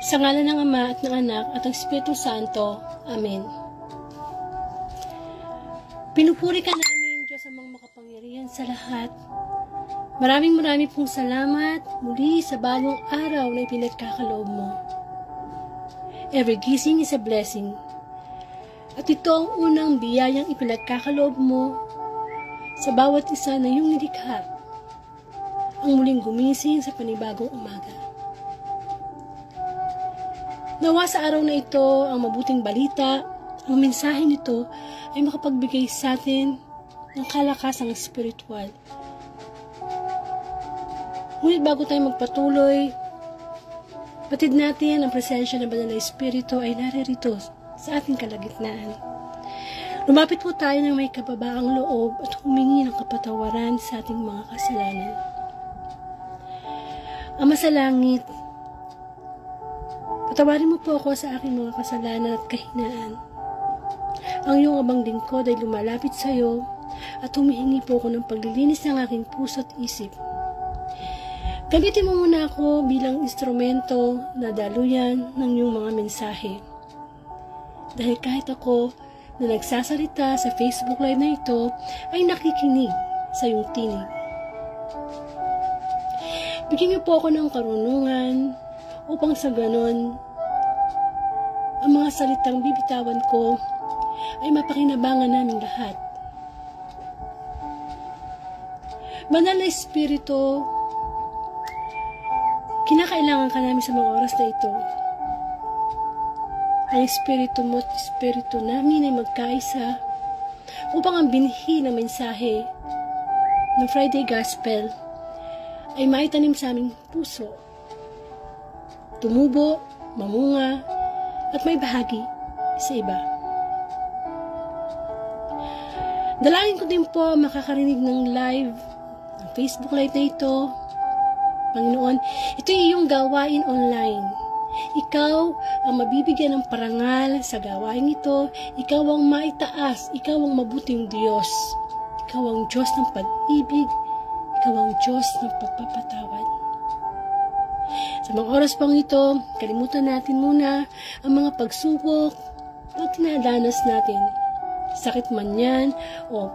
Sa ngalan ng Ama at ng Anak at ng Espiritu Santo. Amen. Pinupuri ka namin, Diyos amang makapangyarihan sa lahat. Maraming pong salamat muli sa bagong araw na ipinagkakaloob mo. Every gising is a blessing. At ito ang unang biyayang ipinagkakaloob mo sa bawat isa na iyong nilikha. Ang muling gumising sa panibagong umaga. Nawa sa araw na ito, ang mabuting balita, ang mensahe nito ay makapagbigay sa atin ng kalakasang espiritual. Ngunit bago tayo magpatuloy, batid natin ang presensya ng Banal na Espiritu ay naririto sa ating kalagitnaan. Lumapit po tayo ng may kababaang loob at humingi ng kapatawaran sa ating mga kasalanan. Ama sa langit, patawarin mo po ako sa aking mga kasalanan at kahinaan. Ang iyong abang lingkod ay lumalapit sa iyo at humihingi po ako ng paglilinis ng aking puso at isip. Gamitin mo muna ako bilang instrumento na daluyan ng iyong mga mensahe. Dahil kahit ako na nagsasalita sa Facebook Live na ito ay nakikinig sa iyong tinig. Bigyan niyo po ako ng karunungan upang sa ganon, ang mga salitang bibitawan ko ay mapakinabangan namin lahat. Banal na Espiritu, kinakailangan ka namin sa mga oras na ito. Ang Espiritu mo at Espiritu namin ay magkaisa upang ang binhi ng mensahe ng Friday Gospel ay maitanim sa aming puso, tumubo, mamunga, at may bahagi sa iba. Dalangin ko din po makakarinig ng live, ng Facebook Live na ito. Panginoon, ito ay iyong gawain online. Ikaw ang mabibigyan ng parangal sa gawain ito. Ikaw ang maitaas. Ikaw ang mabuting Diyos. Ikaw ang Diyos ng pag-ibig. Ikaw ang Diyos ng pagpapatawad. Sa mga oras pang ito, kalimutan natin muna ang mga pagsubok na tinadanas natin. Sakit man yan o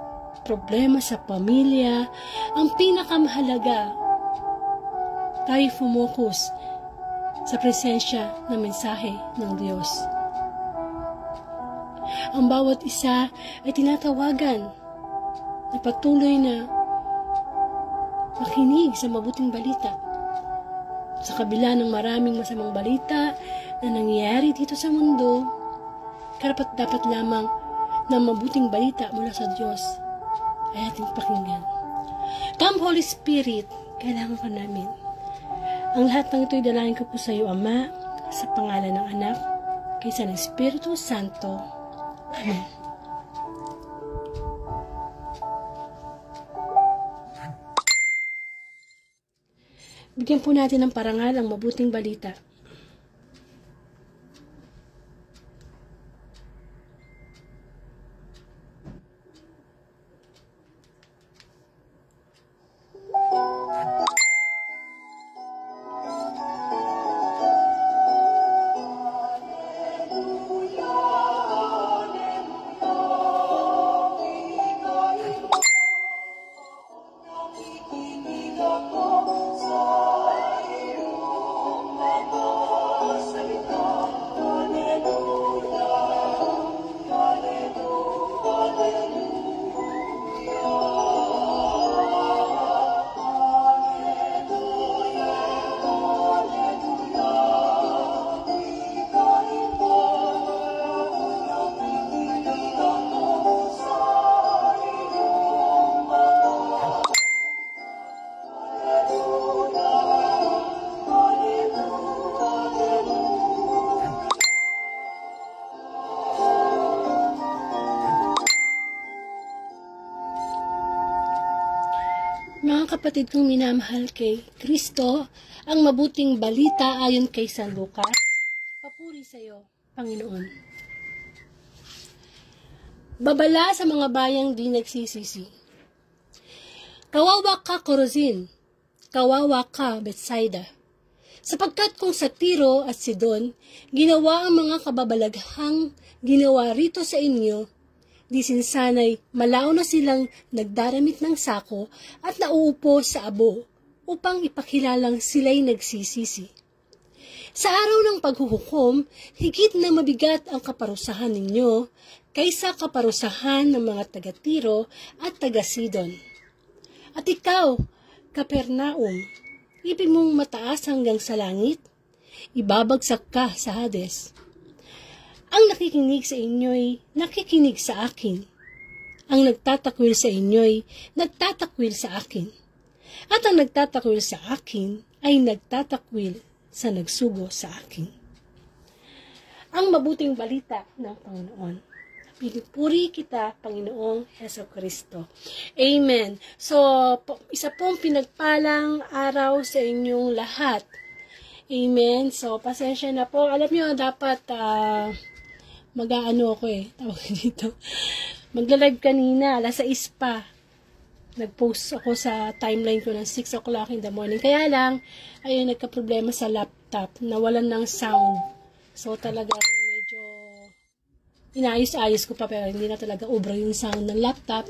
problema sa pamilya. Ang pinakamahalaga, tayo fumukus sa presensya ng mensahe ng Diyos. Ang bawat isa ay tinatawagan na patuloy na makinig sa mabuting balita. Sa kabila ng maraming masamang balita na nangyayari dito sa mundo, karapat-dapat lamang na mabuting balita mula sa Diyos ay ating pakinggan. Come Holy Spirit, kailangan ka namin. Ang lahat ng ito'y dalangin ko po sa iyo, Ama, sa pangalan ng Anak, kaysa ng Espiritu Santo. Amen. Bigyan po natin ng parangal ang mabuting balita. Mga kapatid kong minamahal kay Kristo, ang mabuting balita ayon kay San Lucas. Papuri sa iyo, Panginoon. Babala sa mga bayang di nagsisisi. Kawawa ka, Chorazin. Kawawa ka, Bethsaida. Sapagkat kung sa Tiro at Sidon, ginawa ang mga kababalaghang ginawa rito sa inyo, di sinsanay malao na silang nagdaramit ng sako at nauupo sa abo upang ipakilalang sila'y nagsisisi. Sa araw ng paghuhukom, higit na mabigat ang kaparusahan ninyo kaysa kaparusahan ng mga taga-Tiro at taga-Sidon. At ikaw, Kapernaum, ibig mong mataas hanggang sa langit, ibabagsak ka sa Hades. Ang nakikinig sa inyo'y nakikinig sa akin. Ang nagtatakwil sa inyo'y nagtatakwil sa akin. At ang nagtatakwil sa akin ay nagtatakwil sa nagsugo sa akin. Ang mabuting balita ng Panginoon. Pinupuri kita, Panginoong Hesukristo. Amen. So, isa pong pinagpalang araw sa inyong lahat. Amen. So, pasensya na po. Alam nyo, dapat mag-aano ako tawag dito. Magla-live kanina, alas 6 pa. Nag-post ako sa timeline ko ng 6 o'clock in the morning. Kaya lang, ayun, nagka-problema sa laptop. Nawalan ng sound. So, talagang medyo inayos-ayos ko pa, pero hindi na talaga ubra yung sound ng laptop.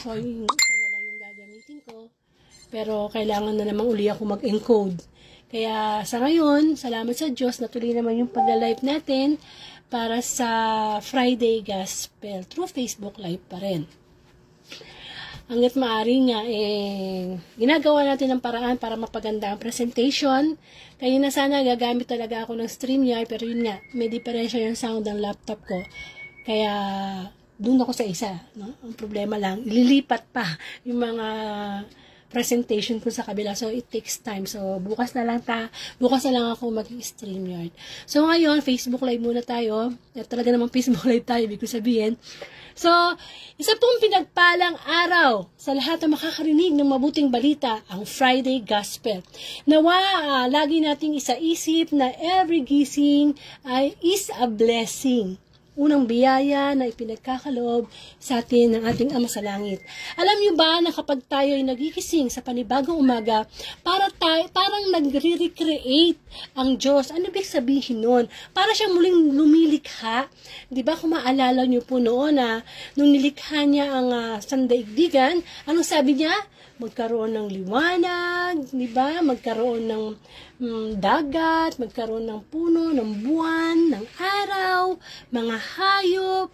So, yung isa na lang yung gagamitin ko. Pero kailangan na naman uli ako mag-encode. Kaya sa ngayon, salamat sa Diyos, natuloy naman yung pag-live natin para sa Friday Gospel through Facebook Live pa rin. Hanggat maaari nga, ginagawa natin ng paraan para mapaganda ang presentation. Kaya na sana gagamit talaga ako ng StreamYard, pero yun nga, may diferensya yung sound ng laptop ko. Kaya doon ako sa isa. No? Ang problema lang, ililipat pa yung mga presentation ko sa kabila. So, it takes time. So, bukas na lang ako mag-StreamYard. So, ngayon, Facebook Live muna tayo. At talaga namang Facebook Live tayo, ibig ko sabihin. So, isa pong pinagpalang araw sa lahat na makakarinig ng mabuting balita, ang Friday Gospel. Nawa, lagi nating isaisip na every gising is a blessing. Unang biyaya na ipinagkakaloob sa atin ng ating Ama sa Langit. Alam niyo ba na kapag tayo ay nagigising sa panibagong umaga, parang nagre-recreate ang Diyos. Ano ibig sabihin nun? Para siyang muling lumilikha. Di ba kung maalala niyo po noon na nung nilikha niya ang sandaigdigan, anong sabi niya? Magkaroon ng liwanag, di ba? Magkaroon ng dagat, magkaroon ng puno, ng buwan, ng araw, mga hayop.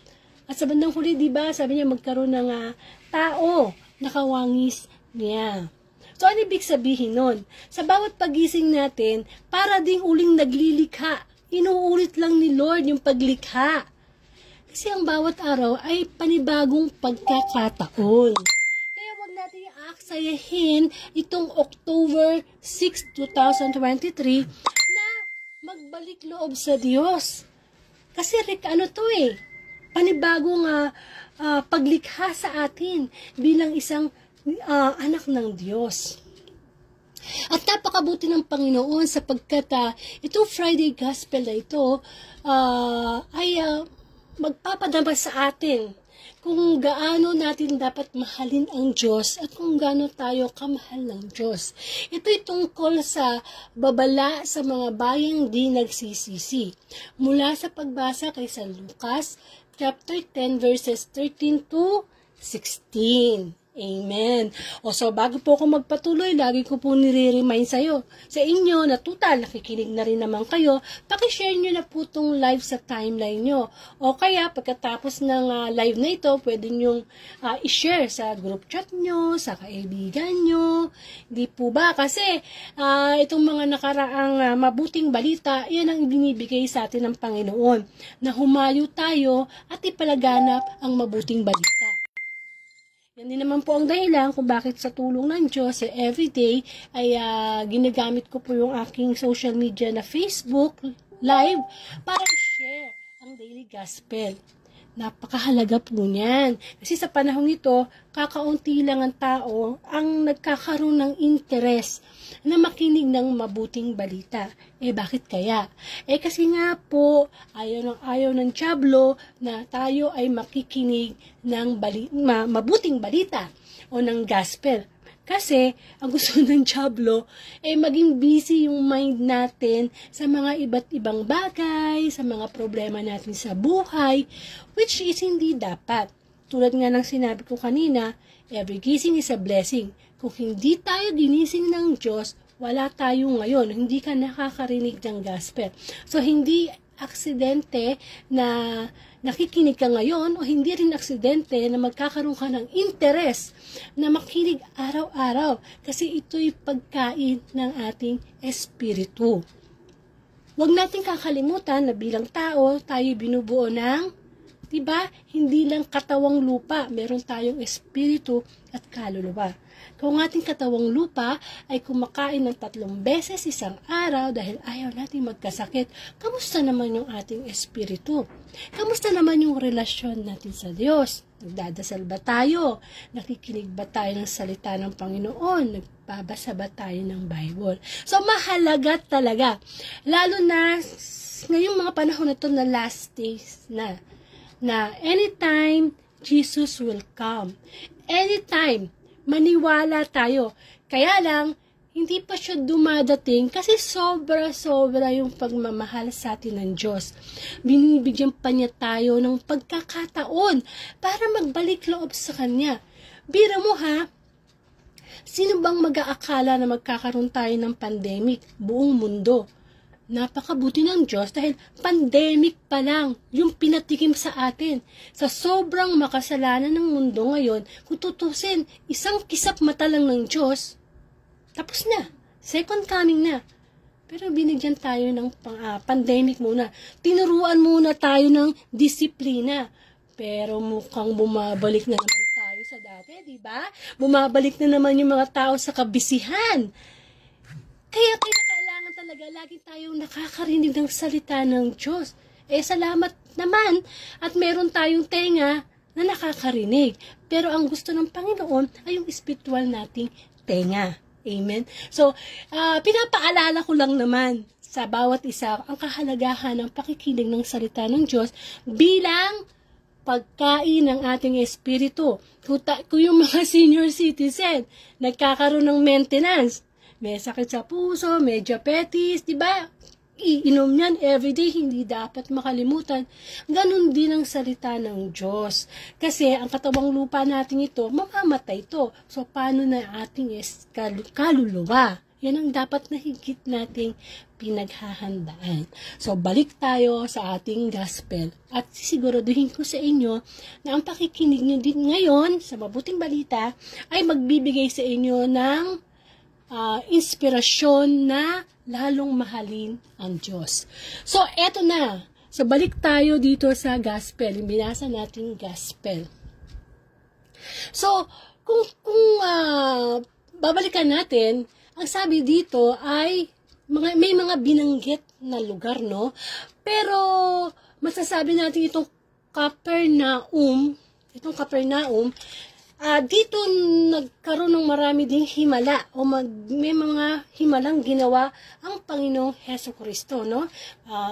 At sa bandang huli, di ba? Sabi niya magkaroon ng tao, nakawangis niya. So, ano ibig sabihin nun? Sa bawat pagising natin, para ding uling naglilikha. Inuulit lang ni Lord yung paglikha. Kasi ang bawat araw ay panibagong pagkakataon. Natin aksayahin itong October 6, 2023 na magbalik loob sa Diyos. Kasi panibagong paglikha sa atin bilang isang anak ng Diyos. At napakabuti ng Panginoon sapagkat itong Friday Gospel na ito ay magpapadama sa atin kung gaano natin dapat mahalin ang Diyos at kung gaano tayo kamahal ng Diyos. Ito'y tungkol sa babala sa mga bayang di nagsisisi. Mula sa pagbasa kay San Lucas, chapter 10, verses 13 to 16. Amen. So bago po ako magpatuloy, lagi ko po nire-remind sa inyo na total, nakikinig na rin naman kayo, pakishare nyo na po itong live sa timeline nyo. O kaya, pagkatapos ng live na ito, pwede nyo i-share sa group chat nyo, sa kaibigan nyo. Di po ba? Kasi, itong mga nakaraang mabuting balita, yan ang binibigay sa atin ng Panginoon, na humayo tayo at ipalaganap ang mabuting balita. Yan din naman po ang dahilan kung bakit sa tulong ng Diyos everyday ay ginagamit ko po yung aking social media na Facebook Live para i-share ang Daily Gospel. Napakahalaga po niyan. Kasi sa panahon ito, kakaunti lang ang tao ang nagkakaroon ng interes na makinig ng mabuting balita. Bakit kaya? Kasi nga po, ayaw ng dyablo na tayo ay makikinig ng mabuting balita o ng gospel. Kasi, ang gusto ng dyablo, maging busy yung mind natin sa mga iba't ibang bagay, sa mga problema natin sa buhay, which is hindi dapat. Tulad nga ng sinabi ko kanina, every gising is a blessing. Kung hindi tayo ginising ng Diyos, wala tayo ngayon. Hindi ka nakakarinig ng gospel. So, hindi aksidente na nakikinig ka ngayon o hindi rin aksidente na magkakaroon ka ng interes na makinig araw-araw kasi ito'y pagkain ng ating espiritu. Huwag natin kakalimutan na bilang tao, tayo binubuo ng, diba, hindi lang katawang lupa, meron tayong espiritu at kaluluwa. Kung ating katawang lupa ay kumakain ng 3 beses isang araw dahil ayaw natin magkasakit, kamusta naman yung ating espiritu? Kamusta naman yung relasyon natin sa Diyos? Nagdadasal ba tayo? Nakikinig ba tayo ng salita ng Panginoon? Nagbabasa ba tayo ng Bible? So, mahalaga talaga. Lalo na ngayong mga panahon na ito na last days na anytime Jesus will come. Anytime maniwala tayo. Kaya lang, hindi pa siya dumadating kasi sobra-sobra yung pagmamahal sa atin ng Diyos. Binibigyan pa niya tayo ng pagkakataon para magbalik loob sa Kanya. Bira mo Sino bang mag-aakala na magkakaroon tayo ng pandemic? Buong mundo. Napakabuti ng Diyos dahil pandemic pa lang yung pinatikim sa atin. Sa sobrang makasalanan ng mundo ngayon, kung tutusin, isang kisap mata lang ng Diyos, tapos na. Second coming na. Pero binigyan tayo ng pandemic muna. Tinuruan muna tayo ng disiplina. Pero mukhang bumabalik na naman tayo sa dati, di ba? Bumabalik na naman yung mga tao sa kabisihan. Kaya kailangan talaga lagi tayong nakakarinig ng salita ng Diyos. Salamat naman at meron tayong tenga na nakakarinig. Pero ang gusto ng Panginoon ay yung spiritual nating tenga. Amen? So, pinapaalala ko lang naman sa bawat isa ang kahalagahan ng pakikinig ng salita ng Diyos bilang pagkain ng ating espiritu. Kung yung mga senior citizen, nagkakaroon ng maintenance, may sakit sa puso, may diabetes, di ba? Iinom yan everyday, hindi dapat makalimutan. Ganon din ang salita ng Diyos. Kasi ang katawang lupa natin ito, mamamatay ito. So, paano na ating kaluluwa? Yan ang dapat na higit nating pinaghahandaan. So, balik tayo sa ating gospel. At sisiguraduhin ko sa inyo na ang pakikinig nyo din ngayon sa mabuting balita ay magbibigay sa inyo ng inspirasyon na lalong mahalin ang Diyos. So, eto na. So, balik tayo dito sa gospel. Yung binasa nating gospel. So, kung babalikan natin, ang sabi dito ay may mga binanggit na lugar, no? Pero, masasabi natin itong Capernaum, dito nagkaroon ng marami ding himala o may mga himalang ginawa ang Panginoong Hesukristo, no?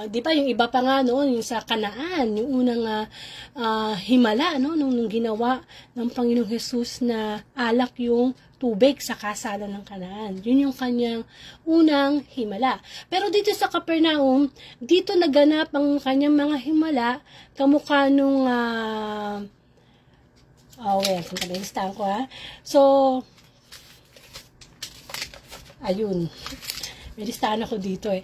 Di ba yung iba pa nga noon, yung sa Kanaan, yung unang himala, no? Nung ginawa ng Panginoong Jesus na alak yung tubig sa kasalan ng Kanaan. Yun yung kanyang unang himala. Pero dito sa Capernaum, dito naganap ang kanyang mga himala kamukha nung listahan ko ha. So, ayun. May listahan ako dito eh.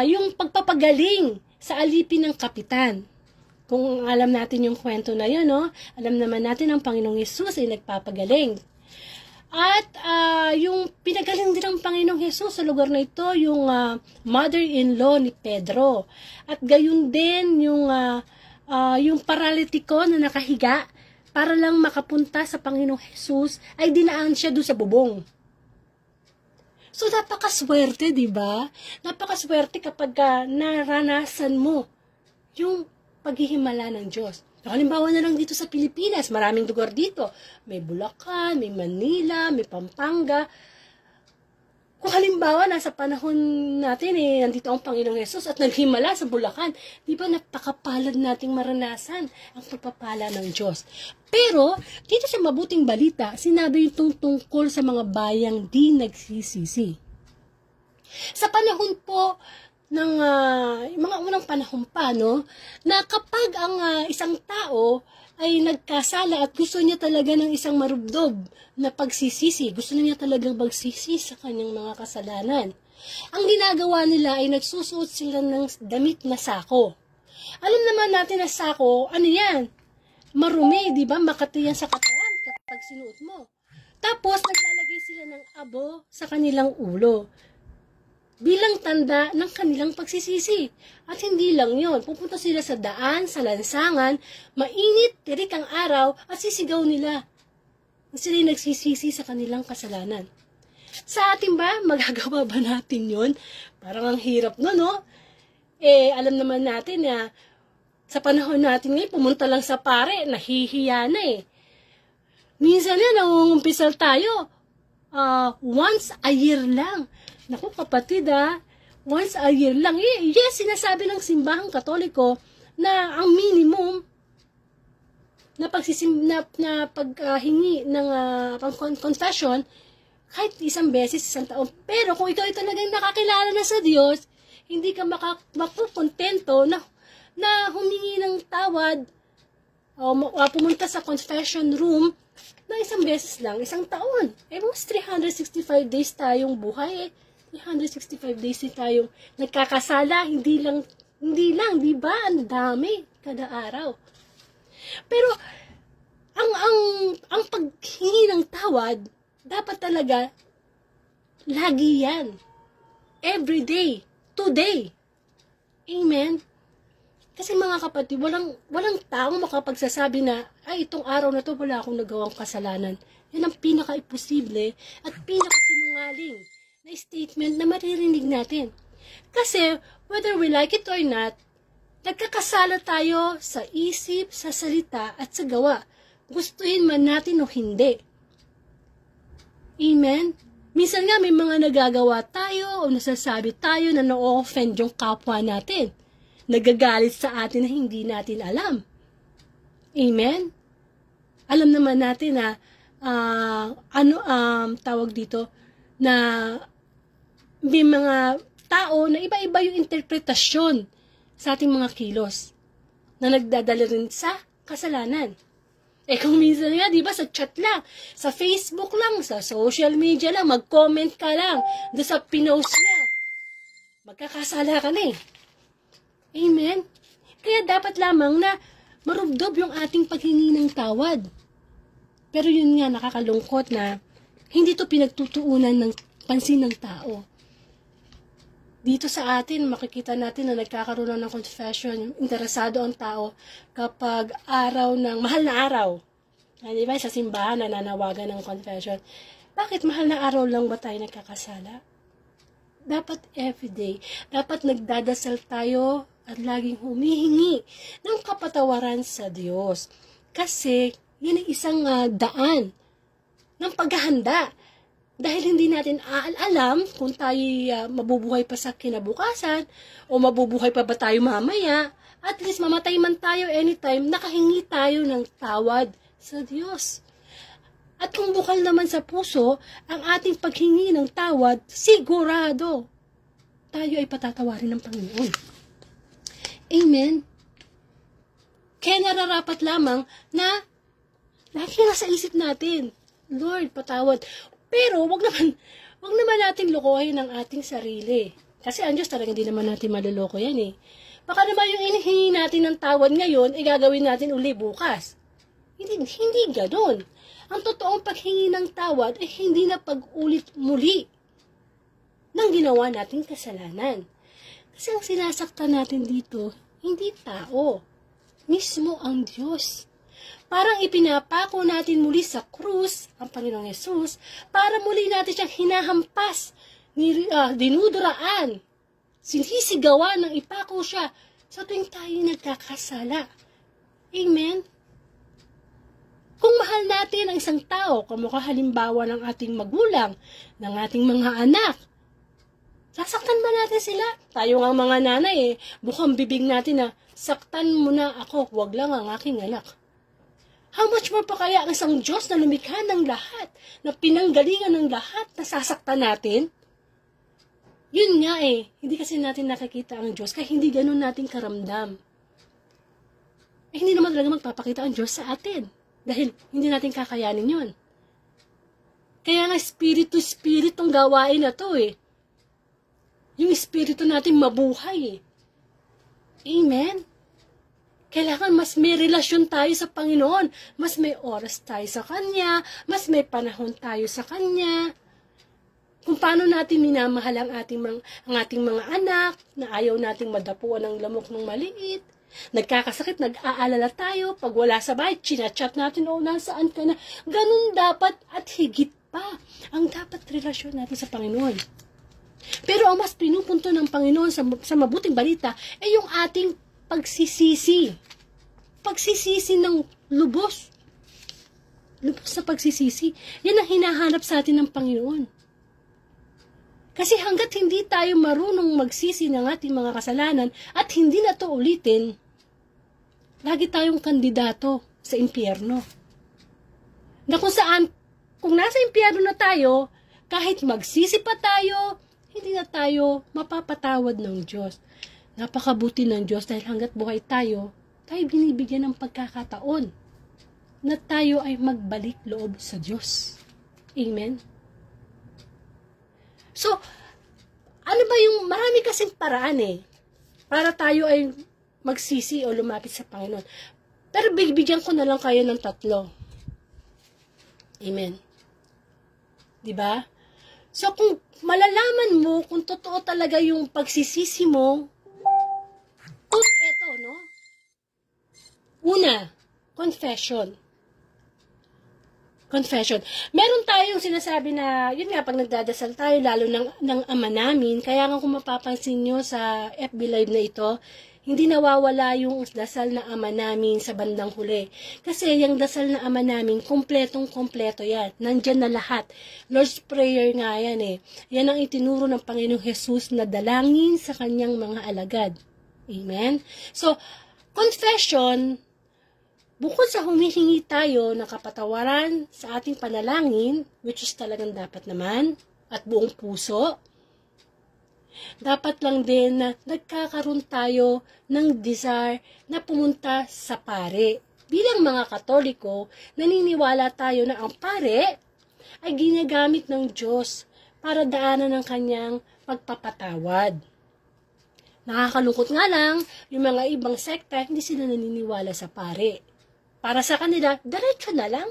Yung pagpapagaling sa alipin ng kapitan. Kung alam natin yung kwento na yun, no? Alam naman natin ang Panginoong Hesus ay nagpapagaling. At yung pinagaling din ng Panginoong Hesus sa lugar na ito, yung mother-in-law ni Pedro. At gayon din yung paralitiko na nakahiga, para lang makapunta sa Panginoong Hesus, ay dinaan siya doon sa bubong. So, napakaswerte, di ba? Napakaswerte kapag naranasan mo yung paghihimala ng Diyos. Halimbawa na lang dito sa Pilipinas, maraming lugar dito. May Bulacan, may Manila, may Pampanga. Kung halimbawa, nasa panahon natin nandito ang Panginoong Hesus at naghimala sa Bulacan, di ba napakapalad nating maranasan ang pagpapala ng Diyos. Pero, dito sa mabuting balita, sinabi yung tungkol sa mga bayang di nagsisisi. Sa panahon po ng mga unang panahon pa, no, na kapag ang isang tao ay nagkasala at gusto niya talaga ng isang marubdob na pagsisisi, gusto niya talagang magsisi sa kanyang mga kasalanan. Ang ginagawa nila ay nagsusuot sila ng damit na sako. Alam naman natin na sako, ano yan? Marumi, di ba? Makati yan sa katawan kapag sinuot mo. Tapos, naglalagay sila ng abo sa kanilang ulo bilang tanda ng kanilang pagsisisi. At hindi lang yon, pupunta sila sa daan, sa lansangan, mainit, tirik ang araw, at sisigaw nila. Sila nagsisisi sa kanilang kasalanan. Sa atin ba, magagawa ba natin yon? Parang ang hirap no, no? Alam naman natin na sa panahon natin ngayon, pumunta lang sa pare, nahihiya na eh. Minsan nangungumpisal tayo, once a year lang. Naku kapatid once a year lang. Yes, sinasabi ng simbahang Katoliko na ang minimum na paghingi ng confession kahit isang beses, isang taon. Pero kung ikaw ay talagang nakakilala na sa Diyos, hindi ka makukontento na humingi ng tawad o pumunta sa confession room na isang beses lang, isang taon. Mas 365 days tayong buhay 365 days tayong nagkakasala, hindi lang, di ba? Ang dami kada araw. Pero ang paghingi ng tawad, dapat talaga lagi yan. Every day, today. Amen. Kasi mga kapatid, walang taong makapagsasabi na, ay, itong araw na to wala akong nagawang kasalanan. Yan ang pinaka-imposible at pinaka-sinungaling na statement na maririnig natin. Kasi, whether we like it or not, nagkakasala tayo sa isip, sa salita, at sa gawa. Gustuhin man natin o hindi. Amen? Minsan nga may mga nagagawa tayo o nasasabi tayo na na-offend yung kapwa natin. Nagagalit sa atin na hindi natin alam. Amen? Alam naman natin na tawag dito na may mga tao na iba-iba yung interpretasyon sa ating mga kilos na nagdadala rin sa kasalanan. Kung minsan nga, di ba, sa chat lang, sa Facebook lang, sa social media lang, mag-comment ka lang doon sa pinost niya. Magkakasala ka na Amen? Kaya dapat lamang na marubdob yung ating paghingi ng tawad. Pero yun nga, nakakalungkot na hindi to pinagtutuunan ng pansin ng tao. Dito sa atin, makikita natin na nagkakaroon ng confession, interesado ang tao kapag mahal na araw. Di ba, sa simbahan, nananawagan ng confession. Bakit mahal na araw lang ba tayo nagkakasala? Dapat everyday. Dapat nagdadasal tayo at laging humihingi ng kapatawaran sa Diyos. Kasi, yan ay isang daan ng paghahanda. Dahil hindi natin alam kung tayo mabubuhay pa sa kinabukasan o mabubuhay pa ba tayo mamaya. At least mamatay man tayo anytime, nakahingi tayo ng tawad sa Diyos. At kung bukal naman sa puso ang ating paghingi ng tawad, sigurado tayo ay patatawarin ng Panginoon. Amen? Kaya nararapat lamang na lagi nasa isip natin, Lord, patawad. Pero wag naman natin lokohin ang ating sarili. Kasi ang Diyos talaga hindi naman natin maloloko yan Baka naman yung inihingi natin ng tawad ngayon, gagawin natin uli bukas. Hindi ganoon. Ang totoong paghingi ng tawad ay hindi na pag-ulit muli ng ginawa nating kasalanan. Kasi ang sinasaktan natin dito, hindi tao, mismo ang Diyos. Parang ipinapako natin muli sa krus ang Panginoong Yesus para muli natin siyang hinahampas, dinuduraan, sinisigawan ng ipako siya sa tuwing tayo nagkakasala. Amen? Kung mahal natin ang isang tao, kamukha halimbawa ng ating magulang, ng ating mga anak, sasaktan ba natin sila? Tayo nga mga nanay bukang bibig natin na, saktan mo na ako, wag lang ang aking anak. How much more pa kaya ang isang Diyos na lumikha ng lahat, na pinanggalingan ng lahat, na sasaktan natin? Yun nga hindi kasi natin nakikita ang Diyos, kaya hindi ganun natin karamdam. Hindi naman talaga magpapakita ang Diyos sa atin, dahil hindi natin kakayanin yun. Kaya nga, spirito tong gawain na to Yung espiritu natin mabuhay Amen? Kailangan mas may relasyon tayo sa Panginoon. Mas may oras tayo sa Kanya. Mas may panahon tayo sa Kanya. Kung paano natin minamahal ang ating mga anak, na ayaw nating madapuan ng lamok ng maliit. Nagkakasakit, nag-aalala tayo. Pag wala sa bahay, chinachat natin, nasaan ka na? Ganun dapat at higit pa ang dapat relasyon natin sa Panginoon. Pero ang mas pinupunto ng Panginoon sa mabuting balita ay yung ating pagsisisi. Pagsisisi ng lubos. Lubos na pagsisisi. Yan ang hinahanap sa atin ng Panginoon. Kasi hanggat hindi tayo marunong magsisi ng ating mga kasalanan at hindi na to ulitin, lagi tayong kandidato sa impyerno. Na kung nasa impyerno na tayo, kahit magsisi pa tayo, hindi na tayo mapapatawad ng Diyos. Napakabuti ng Diyos dahil hanggat buhay tayo binibigyan ng pagkakataon na tayo ay magbalik loob sa Diyos. Amen? So, ano ba yung, marami kasing paraan para tayo ay magsisi o lumapit sa Panginoon. Pero bigyan ko na lang kayo ng 3. Amen. Diba? So, kung malalaman mo kung totoo talaga yung pagsisisi mo, kung eto, no? Una, confession. Confession. Meron tayong sinasabi na, yun nga, pag nagdadasal tayo, lalo ng Ama namin, kaya nga kung mapapansin nyo sa FB Live na ito, hindi nawawala yung dasal na Ama namin sa bandang huli. Kasi yung dasal na Ama namin, kompletong-kompleto yan. Nandyan na lahat. Lord's Prayer nga yan Yan ang itinuro ng Panginoong Jesus na dalangin sa kanyang mga alagad. Amen? So, confession, bukod sa humihingi tayo ng kapatawaran sa ating panalangin, which is talagang dapat naman, at buong puso, dapat lang din na nagkakaroon tayo ng desire na pumunta sa pare. Bilang mga Katoliko, naniniwala tayo na ang pare ay ginagamit ng Diyos para daanan ng kanyang pagpapatawad. Nakakalungkot nga lang, yung mga ibang sekta, hindi sila naniniwala sa pare. Para sa kanila, diretso na lang.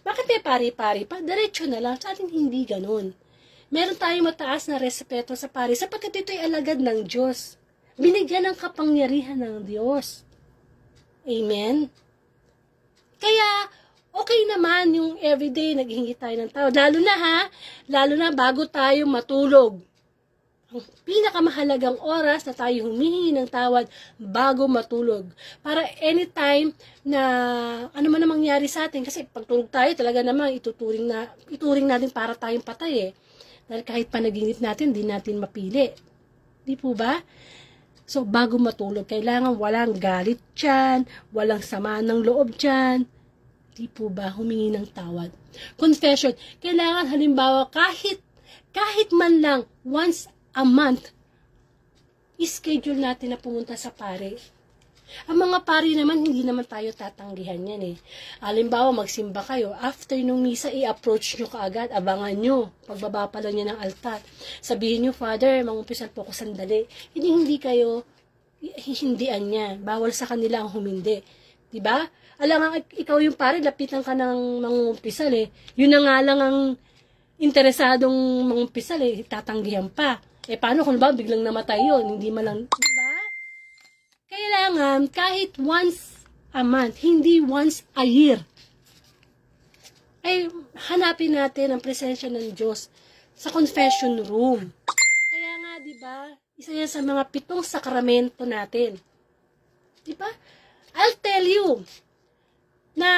Bakit may pari-pari pa? Diretso na lang. Sa atin hindi ganun. Meron tayong mataas na respeto sa pari sapagkat ito'y alagad ng Diyos. Binigyan ng kapangyarihan ng Diyos. Amen? Kaya, okay naman yung everyday naghihingi tayo ng tawad. Lalo na bago tayo matulog. Ang pinakamahalagang oras na tayo humihingi ng tawad bago matulog. Para anytime na ano man ang mangyari sa atin, kasi pag tulog tayo talaga naman ituturing natin para tayong patay Dahil kahit panaginip natin, di natin mapili. Di po ba? So, bago matulog, kailangan walang galit dyan, walang sama ng loob dyan. Di po ba? Humingi ng tawad. Confession, kailangan halimbawa kahit man lang once a month, schedule natin na pumunta sa pare. Ang mga pare naman, hindi naman tayo tatanggihan yan Halimbawa, magsimba kayo, after nung misa, i-approach nyo kaagad, abangan nyo, pagbaba pa lang nyo ng altar. Sabihin nyo, Father, mangumpisan po ko sandali. Hindi kayo, hindian niya. Bawal sa kanila ang humindi. Diba? Alam nga, ikaw yung pare, lapitan ka ng mangumpisal Yun na nga lang ang interesadong mangumpisal tatanggihan pa. Paano kung ba biglang namatay yun? Hindi man lang, diba? Kailangan kahit once a month, hindi once a year, ay hanapin natin ang presensya ng Diyos sa confession room. Kaya nga, diba, isa yan sa mga 7 sakramento natin. Diba? I'll tell you na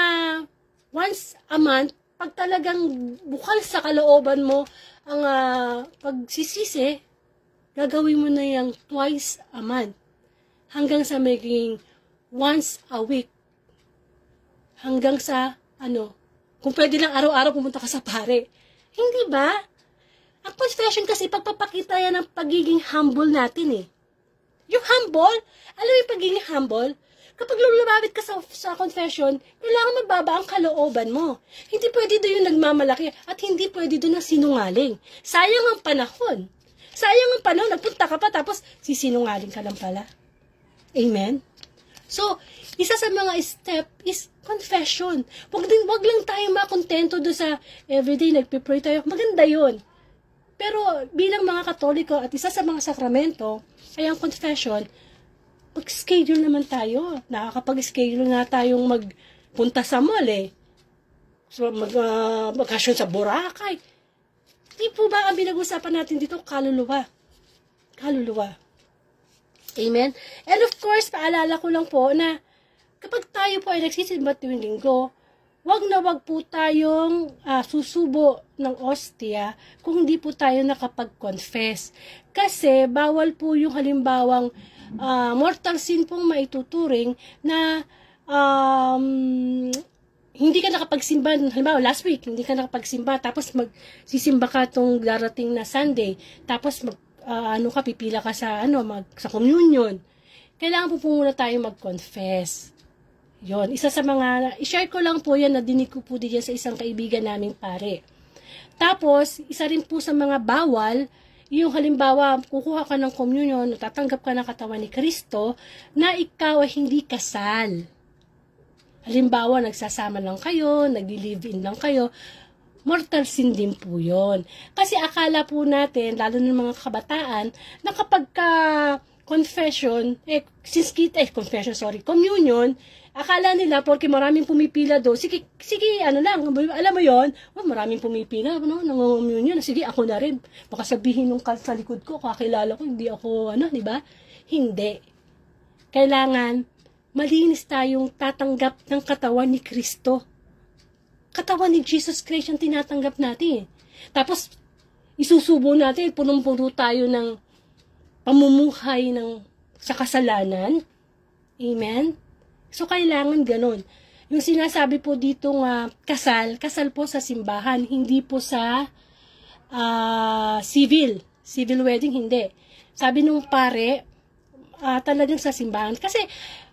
once a month, pag talagang bukal sa kalooban mo ang pagsisisi, gagawin mo na yung twice a month. Hanggang sa maging once a week. Hanggang sa, kung pwede lang araw-araw pumunta ka sa pare. Hindi ba? Ang confession kasi, pagpapakita yan ng pagiging humble natin Yung humble, alam mo yung pagiging humble? Kapag lumabit ka sa confession, kailangan magbaba ang kalooban mo. Hindi pwede doon yung nagmamalaki at hindi pwede doon na sinungaling. Sayang ang panahon. Nagpunta ka pa tapos sisinungaling ka lang pala. Amen? So, isa sa mga step is confession. Wag lang tayo makontento doon sa everyday nagpipray tayo. Maganda yun. Pero bilang mga Katoliko at isa sa mga sakramento, ay ang confession, mag-schedule naman tayo. Nakakapag-schedule nga tayong magpunta sa mall So, mag-vacation sa Boracay. Di po ba ang binag-usapan natin dito? Kaluluwa. Amen? And of course, paalala ko lang po na kapag tayo po ay nagsisimba tuwing linggo, wag po tayong susubo ng ostia kung hindi po tayo nakapag-confess. Kasi bawal po yung halimbawang mortal sin pong maituturing na hindi ka nakapagsimba, halimbawa last week, hindi ka nakapagsimba, tapos magsisimba ka tong darating na Sunday, tapos pipila ka sa, sa communion. Kailangan po muna tayo mag-confess. Yon, isa sa mga, i-share ko lang po yan, nadinig ko po diyan sa isang kaibigan naming pare. Tapos, isa rin po sa mga bawal, yung halimbawa, kukuha ka ng communion, tatanggap ka ng katawan ni Kristo, na ikaw ay hindi kasal. Halimbawa, nagsasama lang kayo, nag-live-in lang kayo, mortal sin din po yun. Kasi akala po natin, lalo ng mga kabataan, na kapag confession, communion, akala nila, porque maraming pumipila doon, sige, ano lang, alam mo yon, maraming pumipila, nangungumunion, sige, ako na rin. Baka sabihin nung sa likod ko, kakilala ko, hindi ako, di ba? Hindi. Kailangan, malinis tayong tatanggap ng katawan ni Kristo. Katawan ni Jesus Christ yung tinatanggap natin. Tapos, isusubo natin, punong-puno tayo ng pamumuhay sa kasalanan. Amen? So, kailangan ganun. Yung sinasabi po dito nga, kasal po sa simbahan, hindi po sa civil wedding, hindi. Sabi nung pare, talagang sa simbahan. Kasi,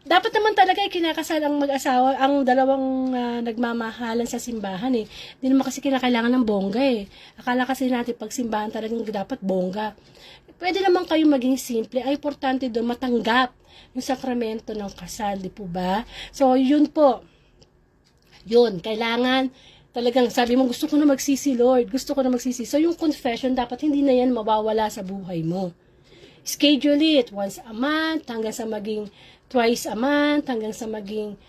dapat naman talaga kinakasal ang mag-asawa, ang dalawang nagmamahalan sa simbahan eh. Hindi naman kasi kinakailangan ng bongga eh. Akala kasi natin pag simbahan talagang dapat bongga. Pwede naman kayo maging simple. Ay, importante doon matanggap yung sakramento ng kasal, di po ba? So, yun po. Yun, kailangan talagang sabi mo, gusto ko na magsisi, Lord. Gusto ko na magsisi. So, yung confession, dapat hindi na yan mawawala sa buhay mo. Schedule it once a month, hanggang sa maging twice a month, hanggang sa maging,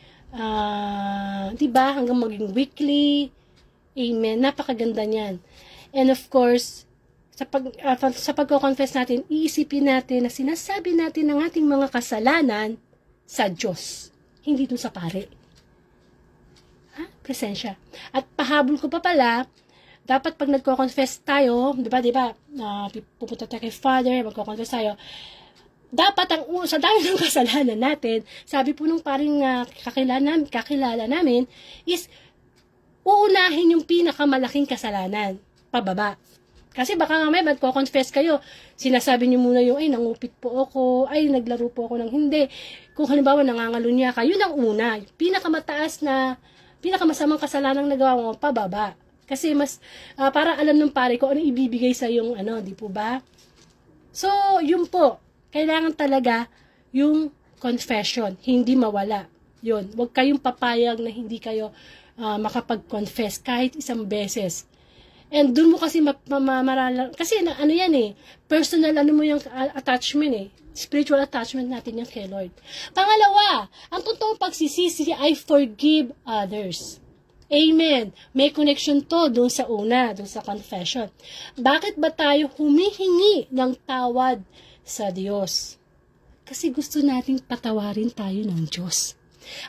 diba, hanggang maging weekly. Amen. Napakaganda niyan. And of course, sa pagko-confess natin, iisipin natin na sinasabi natin ng ating mga kasalanan sa Diyos. Hindi dun sa pare. Presensya. At pahabol ko pa pala, dapat pag nagko-confess tayo, diba, pupunta tayo kay Father, magko-confess tayo, dapat sa dami ng kasalanan natin, sabi po nung paring kakilala namin, is uunahin yung pinakamalaking kasalanan, pababa. Kasi baka nga may magko-confess kayo, sinasabi niyo muna yung, ay, nangupit po ako, ay, naglaro po ako ng hindi. Kung halimbawa, nangangalunya ka, yun ang una. Pinakamasamang kasalanang nagawa mo, pababa. Kasi mas, para alam ng pare ko, ano ibibigay sa yung, di po ba? So, yun po. Kailangan talaga yung confession, hindi mawala. Yun, huwag kayong papayag na hindi kayo makapag-confess kahit isang beses. And dun mo kasi kasi ano yan eh, personal mo yung attachment eh, spiritual attachment natin yung kay Lord. Pangalawa, ang totoong pagsisisi ay forgive others. Amen. May connection to dun sa una, dun sa confession. Bakit ba tayo humihingi ng tawad sa Diyos? Kasi gusto nating patawarin tayo ng Diyos.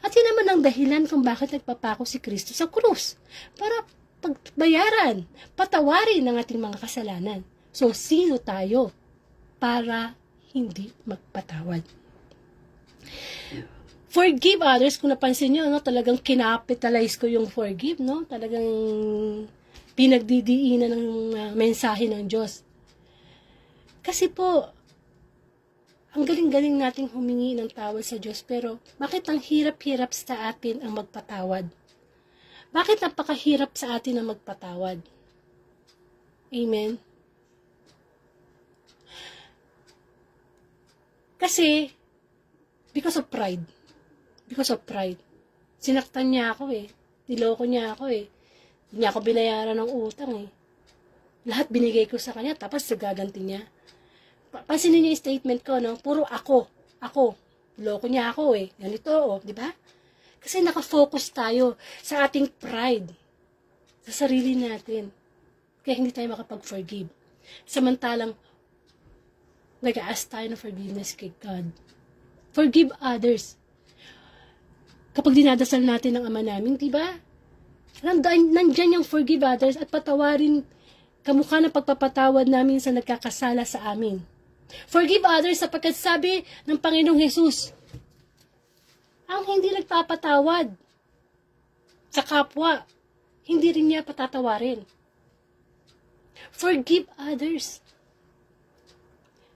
At yun naman ang dahilan kung bakit nagpapako si Kristo sa krus. Para pagbayaran, patawarin ng ating mga kasalanan. So, sino tayo para hindi magpatawad? Forgive others, kung napansin nyo, talagang kinapitalize ko yung forgive, talagang pinagdidiinan ng mensahe ng Diyos. Kasi po, ang galing-galing nating humingi ng tawad sa Diyos, pero bakit ang hirap-hirap sa atin ang magpatawad? Bakit napakahirap sa atin ang magpatawad? Amen? Kasi, because of pride. Because of pride. Sinaktan niya ako eh. Niloko niya ako eh. Hindi niya ako binayaran ng utang eh. Lahat binigay ko sa kanya, tapos gaganti niya. Pansinin niyo yung statement ko, Puro ako. Loko niya ako eh. Ganito, di ba? Kasi nakafocus tayo sa ating pride, sa sarili natin. Kaya hindi tayo makapag-forgive. Samantalang, nag-ask tayo ng forgiveness kay God. Forgive others. Kapag dinadasal natin ng Ama namin, diba? Nandyan yung forgive others at patawarin kamukha ng pagpapatawad namin sa nagkakasala sa amin. Forgive others sapagkat sabi ng Panginoong Jesus, ang hindi nagpapatawad sa kapwa, hindi rin niya patatawarin. Forgive others.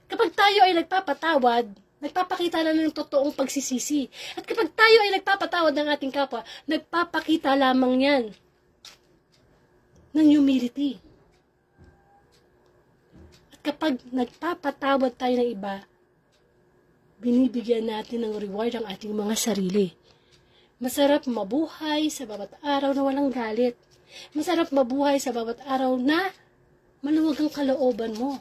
Kapag tayo ay nagpapatawad, Nagpapakita na ng totoong pagsisisi. At kapag tayo ay nagpapatawad ng ating kapwa, nagpapakita lamang yan ng humility. At kapag nagpapatawad tayo ng iba, binibigyan natin ng reward ang ating mga sarili. Masarap mabuhay sa bawat araw na walang galit. Masarap mabuhay sa bawat araw na maluwag ang kalooban mo.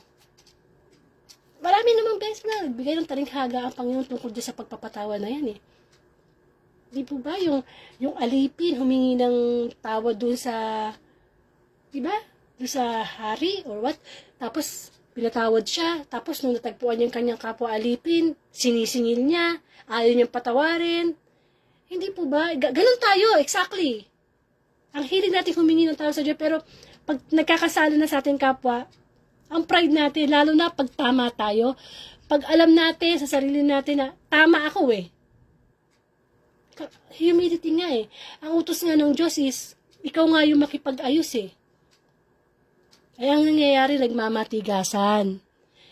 Marami namang beses na nagbigay ng talinghaga ang Panginoon tungkol sa pagpapatawa na yan eh. Di po ba yung alipin humingi ng tawad dun sa, di ba? Dun sa hari or what? Tapos pinatawad siya. Tapos nung natagpuan niya yung kanyang kapwa alipin, sinisingil niya, ayaw niyang patawarin. Hindi po ba? Ganun tayo, exactly. Ang hilig natin humingi ng tawad sa Diyos, pero pag nagkakasala na sa ating kapwa, ang pride natin, lalo na pag tama tayo, pag alam natin sa sarili natin na tama ako eh. Humility nga eh. Ang utos nga ng Diyos is, ikaw nga yung makipag-ayos eh. Ay ang nangyayari, nagmamatigasan.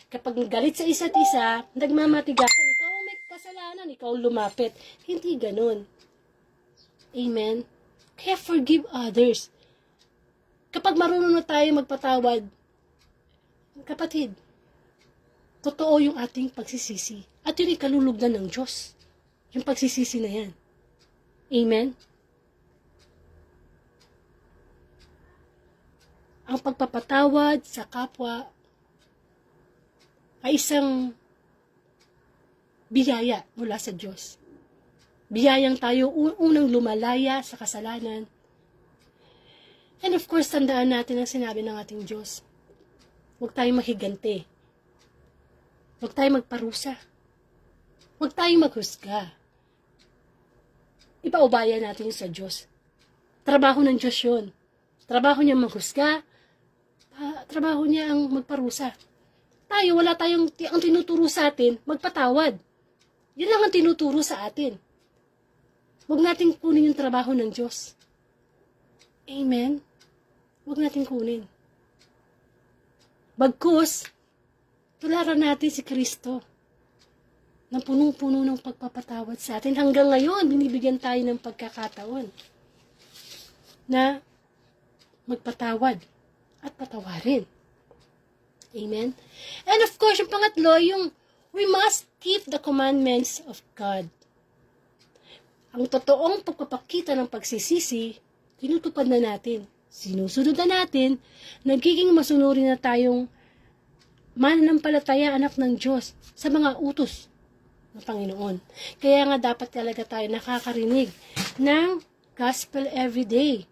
Kapag galit sa isa't isa, nagmamatigasan. Ikaw ang may kasalanan, ikaw ang lumapit. Hindi ganun. Amen? Kaya forgive others. Kapag marunong na tayo magpatawad, kapatid, totoo yung ating pagsisisi. At yun ay kalulugdan ng Diyos. Yung pagsisisi na yan. Amen? Ang pagpapatawad sa kapwa ay isang biyaya mula sa Diyos. Biyayang tayo unang lumalaya sa kasalanan. And of course, tandaan natin ang sinabi ng ating Diyos. Huwag tayong mahigante. Huwag tayong magparusa. Huwag tayong maghusga. Ipaubaya natin yun sa Diyos. Trabaho ng Diyos yun. Trabaho niya maghusga. Trabaho niya ang magparusa. Tayo, wala tayong, ang tinuturo sa atin, magpatawad. Yun lang ang tinuturo sa atin. Huwag natin kunin yung trabaho ng Diyos. Amen? Huwag natin kunin. Bagkus, tularan natin si Kristo na punong-puno ng pagpapatawad sa atin. Hanggang ngayon, binibigyan tayo ng pagkakataon na magpatawad at patawarin. Amen? And of course, yung pangatlo, yung we must keep the commandments of God. Ang totoong pagpapakita ng pagsisisi, tinutupad na natin. Sinusunod na natin, nagiging masunurin na tayong mananampalataya anak ng Diyos sa mga utos ng Panginoon. Kaya nga dapat talaga tayo nakakarinig ng gospel everyday.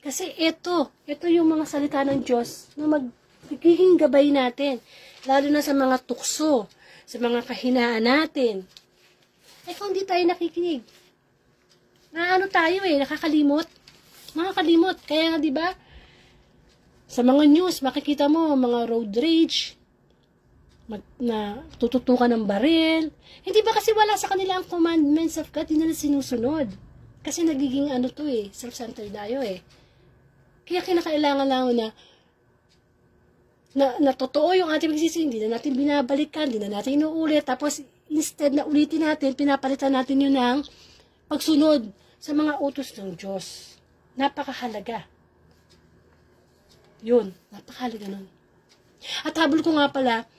Kasi ito yung mga salita ng Diyos na magiging gabay natin, lalo na sa mga tukso, sa mga kahinaan natin. Kung di tayo nakikinig, tayo nakakalimot. Makakalimot. Kaya nga, di ba? Sa mga news, makikita mo, mga road rage, na tututukan ng baril. Hindi ba kasi wala sa kanila ang commandments of God, hindi nila sinusunod. Kasi nagiging self-centered tayo eh. Kaya kinakailangan lang na totoo yung ating pagsisisi, hindi na natin binabalikan, hindi na natin inuulit, tapos instead na ulitin natin, pinapalitan natin yun ng pagsunod sa mga utos ng Diyos. Napakahalaga. Yun, napakahalaga nun. At habol ko nga pala,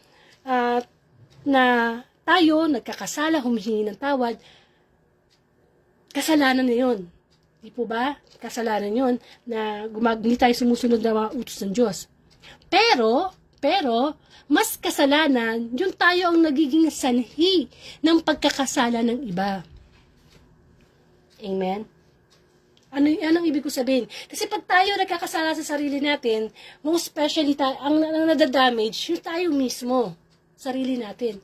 na tayo, nagkakasala, humihingi ng tawad, kasalanan na yun. Di po ba? Kasalanan yun, na hindi tayo sumusunod na mga utos ng Diyos. Pero, mas kasalanan, yun tayo ang nagiging sanhi ng pagkakasala ng iba. Amen? Anong ibig ko sabihin? Kasi pag tayo nagkakasala sa sarili natin, most especially ang nadadamage, yung tayo mismo, sarili natin.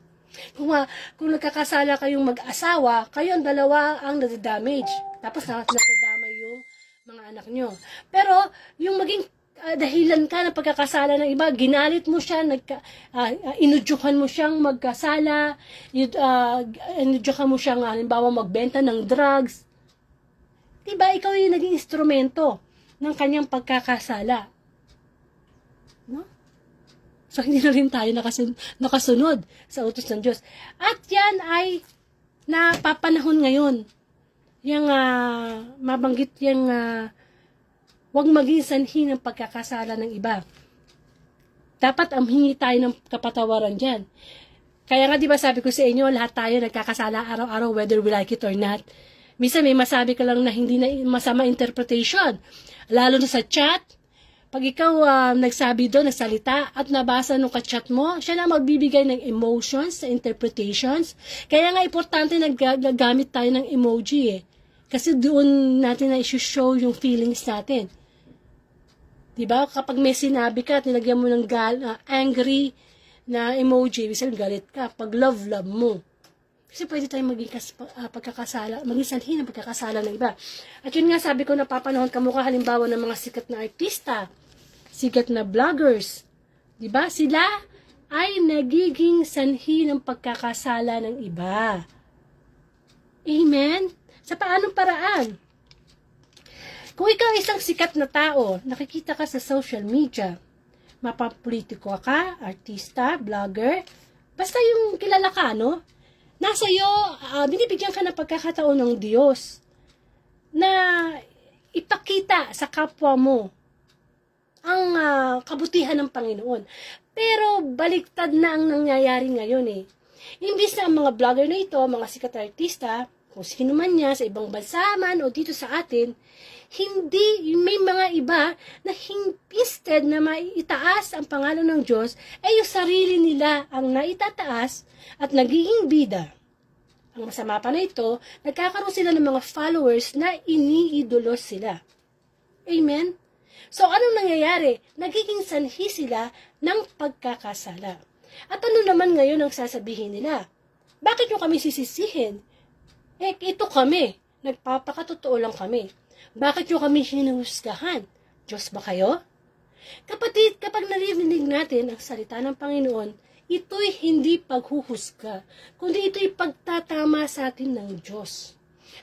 Kung nagkakasala kayong mag-asawa, kayo ang dalawa ang nadadamage. Tapos nadadamay yung mga anak nyo. Pero, yung maging dahilan ka ng pagkakasala ng iba, ginalit mo siya, inudyukan mo siyang magkasala, inudyukan mo siyang, halimbawa, magbenta ng drugs. Diba, ikaw yung naging instrumento ng kanyang pagkakasala. No? So, hindi na rin tayo nakasunod sa utos ng Diyos. At yan ay napapanahon ngayon. Yung mabanggit yung huwag maging sanhi ng pagkakasala ng iba. Dapat hingi tayo ng kapatawaran dyan. Kaya nga, di ba sabi ko sa inyo, lahat tayo nagkakasala araw-araw, whether we like it or not. Minsan may masabi ka lang na hindi na masama interpretation. Lalo na sa chat, pag ikaw nagsabi doon, nagsalita, at nabasa nung ka-chat mo, siya na magbibigay ng emotions, sa interpretations. Kaya nga, importante naggamit tayo ng emoji eh. Kasi doon natin na i-show yung feelings natin. Diba? Kapag may sinabi ka, tinagyan mo ng angry na emoji, bisan galit ka. Pag love mo. Kasi pwede tayong maging sanhi ng pagkakasala ng iba. At yun nga sabi ko, napapanahon kamukha halimbawa ng mga sikat na artista, sikat na vloggers. Diba? Sila ay nagiging sanhi ng pagkakasala ng iba. Amen? Sa paanong paraan? Kung ikaw isang sikat na tao, nakikita ka sa social media, mapapolitiko ka, artista, vlogger, basta yung kilala ka, no? Nasa iyo, binibigyan ka ng pagkakataon ng Diyos na ipakita sa kapwa mo ang kabutihan ng Panginoon. Pero baliktad na ang nangyayari ngayon eh. Imbis na ang mga vlogger na ito, mga sikat na artista, kung sino man niya, sa ibang bansa man o dito sa atin, hindi, may mga iba na instead na maitaas ang pangalan ng Diyos, ay yung sarili nila ang naitataas at nagiging bida. Ang masama pa na ito, nagkakaroon sila ng mga followers na iniidolo sila. Amen? So, anong nangyayari? Nagiging sanhi sila ng pagkakasala. At ano naman ngayon ang sasabihin nila? Bakit nyo kami sisisihin? Ito kami. Nagpapakatotoo lang kami. Bakit nyo kami hinuhusgahan? Diyos ba kayo? Kapatid, kapag naririnig natin ang salita ng Panginoon, ito'y hindi paghuhusga, kundi ito'y pagtatama sa atin ng Diyos.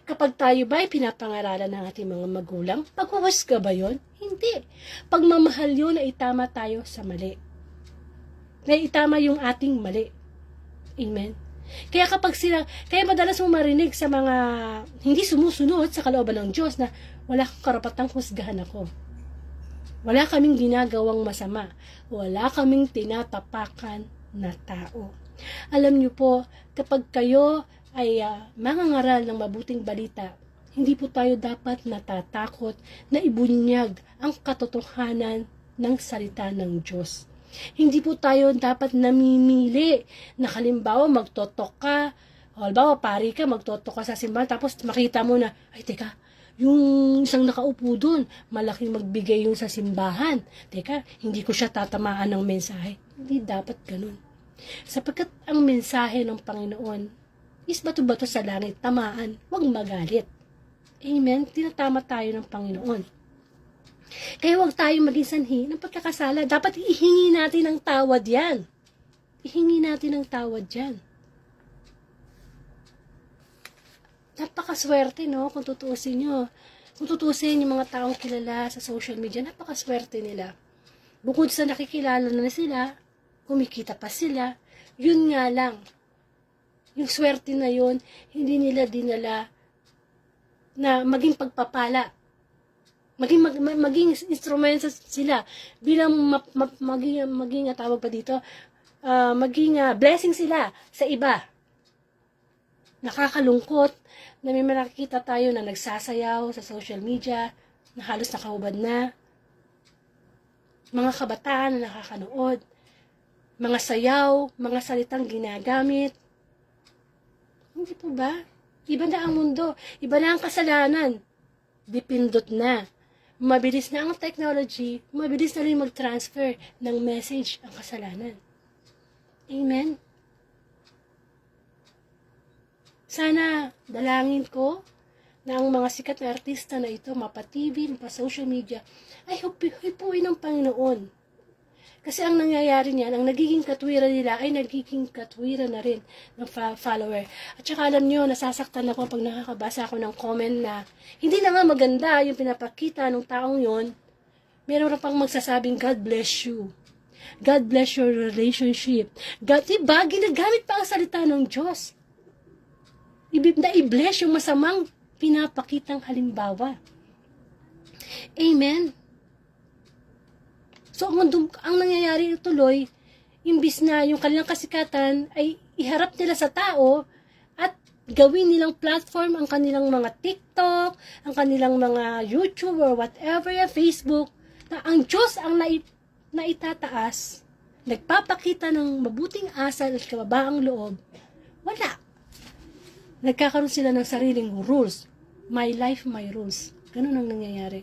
Kapag tayo ba'y pinapangaralan ng ating mga magulang, paghuhusga ba yon? Hindi. Pagmamahal yun na itama tayo sa mali. Na itama yung ating mali. Amen? Kaya kaya madalas mo marinig sa mga hindi sumusunod sa kalooban ng Diyos na wala kang karapatang husgahan ako. Wala kaming ginagawang masama. Wala kaming tinatapakan na tao. Alam niyo po, kapag kayo ay mangangaral ng mabuting balita, hindi po tayo dapat natatakot na ibunyag ang katotohanan ng salita ng Diyos. Hindi po tayo dapat namimili na halimbawa magtotok ka, o halimbawa pari ka, magtotok ka sa simbahan, tapos makita mo na, ay teka, yung isang nakaupo dun, malaking magbigay yung sa simbahan. Teka, hindi ko siya tatamaan ng mensahe. Hindi dapat ganun. Sapagkat ang mensahe ng Panginoon is bato-bato sa langit, tamaan, huwag magalit. Amen? Tinatama tayo ng Panginoon. Kaya huwag tayong maging sanhi ng pagkakasala. Dapat ihingi natin ang tawad yan. Ihingi natin ang tawad yan. Napakaswerte, no? Kung tutuusin nyo. Kung tutuusin yung mga taong kilala sa social media, napakaswerte nila. Bukod sa nakikilala na sila, kumikita pa sila, yun nga lang. Yung swerte na yun, hindi nila dinala na maging pagpapala. Maging instrumento sila bilang maging tawag pa dito, maging blessing sila sa iba. Nakakalungkot na may nakikita tayo na nagsasayaw sa social media na halos nakahubad na. Mga kabataan na nakakanood, mga sayaw, mga salitang ginagamit. Hindi po ba? Iba na ang mundo, iba na ang kasalanan. Dipindot na. Mabilis na ang technology, mabilis na rin mag-transfer ng message ang kasalanan. Amen? Sana dalangin ko na ang mga sikat na artista na ito, mapa-TV, mapa-social media, ay hipuin ng Panginoon. Kasi ang nangyayari niyan, ang nagiging katwiran nila ay nagiging katwiran na rin ng follower. At saka alam nyo, nasasaktan ako pag nakakabasa ako ng comment na hindi na nga maganda yung pinapakita ng taong yon. Meron na pang magsasabing God bless you. God bless your relationship. God, diba, ginagamit pa ang salita ng Diyos. Na-i-bless yung masamang pinapakitang halimbawa. Amen. So, ang nangyayari tuloy, imbis na yung kanilang kasikatan ay iharap nila sa tao at gawin nilang platform ang kanilang mga TikTok, ang kanilang mga YouTube or whatever, Facebook, na ang Diyos ang naitataas, nagpapakita ng mabuting asal at kababaang loob, wala. Nagkakaroon sila ng sariling rules. My life, my rules. Ganun ang nangyayari.